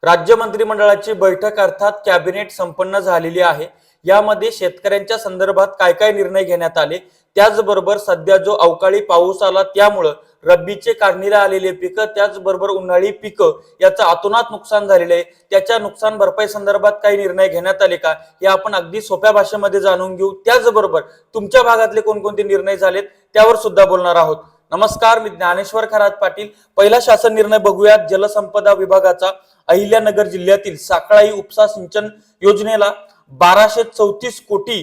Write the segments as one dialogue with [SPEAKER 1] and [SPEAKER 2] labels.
[SPEAKER 1] राज्य मंत्रिमंडळाची बैठक अर्थात कॅबिनेट संपन्न झालेली आहे। यामध्ये शेतकऱ्यांच्या संदर्भात काय काय निर्णय घेण्यात आले, त्याचबरोबर सध्या जो अवकाळी पाऊस आला त्यामुळे रब्बीचे काढणीला आलेले पिकं, त्याचबरोबर उन्हाळी पिकं याचं अतोनात नुकसान झालेले आहे, त्याच्या नुकसान भरपाई संदर्भात काही निर्णय घेण्यात आले का हे आपण अगदी सोप्या भाषेमध्ये जाणून घेऊ। त्याचबरोबर तुमच्या भागातले कोणकोणते निर्णय झालेत त्यावर सुद्धा बोलणार आहोत। नमस्कार, मी ज्ञानेश्वर खरात पाटील। पहिला शासन निर्णय बघूयात। जलसंपदा विभागाचा अहिल्यानगर जिल्ह्यातील साखळाई उपसा सिंचन योजनेला 1234 कोटी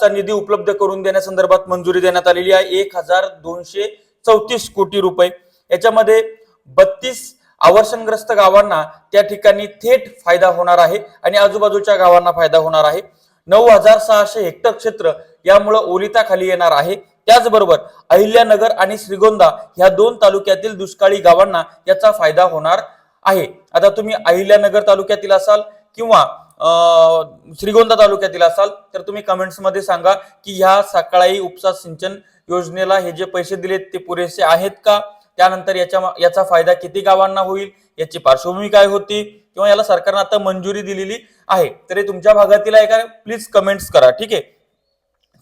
[SPEAKER 1] चा निधी उपलब्ध करून देण्यासंदर्भात मंजुरी देण्यात आलेली आहे। 1234 कोटी रुपये। याच्यामध्ये 32 अवर्षणग्रस्त गावांना त्या ठिकाणी थेट फायदा होणार आहे आणि आजूबाजूच्या गावांना फायदा होणार आहे। 9600 हेक्टर क्षेत्र यामुळे ओलिताखाली येणार आहे। त्याचबरोबर अहिल्यानगर आणि श्रीगोंदा ह्या दोन तालुक्यातील दुष्काळी गावांना याचा फायदा होणार आहे। आता तुम्ही अहिल्यानगर तालुक्यातील असाल किंवा श्रीगोंदा तालुक्यातील असाल तर तुम्ही कमेंट्स मध्ये सांगा की ह्या साखळाई उपसा सिंचन योजनेला हे जे पैसे दिलेत ते पुरेसे आहेत का, त्यानंतर याचा फायदा किती गावांना होईल, याची पार्श्वभूमी काय होती, किंवा याला सरकारने आता मंजुरी दिलेली आहे तरी तुमच्या भागातील आहे का, प्लीज कमेंट्स करा। ठीक आहे।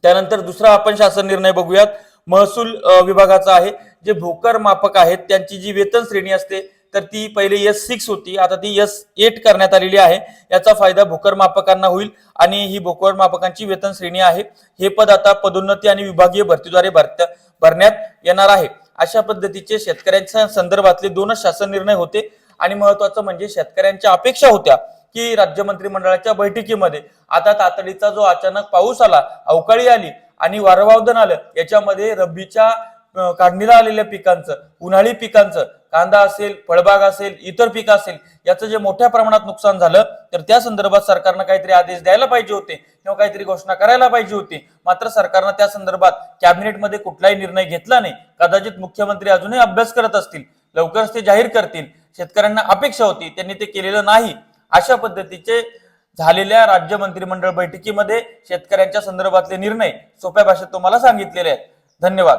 [SPEAKER 1] त्यानंतर दुसरा आपण शासन निर्णय बघूयात। महसूल विभागाचा आहे। जे भोकर मापक आहेत त्यांची जी वेतन श्रेणी असते तर ती पहिले S6 होती, आता ती S8 करण्यात आलेली आहे। याचा फायदा भोकर मापकांना होईल आणि ही भोकर मापकांची वेतन श्रेणी आहे। हे पद आता पदोन्नती आणि विभागीय भरतीद्वारे भरण्यात येणार आहे। अशा पद्धतीचे शेतकऱ्यांच्या संदर्भातले दोनच शासन निर्णय होते आणि महत्त्वाचं म्हणजे शेतकऱ्यांच्या अपेक्षा होत्या की राज्य मंत्रिमंडळाच्या बैठकीमध्ये आता तातडीचा जो अचानक पाऊस आला, अवकाळी आली आणि वारंवादन आलं, याच्यामध्ये रब्बीच्या काढणीला आलेल्या पिकांचं, उन्हाळी पिकांचं, कांदा असेल, फळबाग असेल, इतर पिकं असेल, याचं जे मोठ्या प्रमाणात नुकसान झालं तर त्या संदर्भात सरकारनं काहीतरी आदेश द्यायला पाहिजे होते किंवा काहीतरी घोषणा करायला पाहिजे होती। मात्र सरकारनं त्या संदर्भात कॅबिनेटमध्ये कुठलाही निर्णय घेतला नाही। कदाचित मुख्यमंत्री अजूनही अभ्यास करत असतील, लवकरच ते जाहीर करतील। शेतकऱ्यांना अपेक्षा होती, त्यांनी ते केलेलं नाही। अशा पद्धतीचे झालेल्या राज्य मंत्रिमंडळ बैठकीमध्ये शेतकऱ्यांच्या संदर्भातले निर्णय सोप्या भाषेत तुम्हाला सांगितलेले आहेत। धन्यवाद।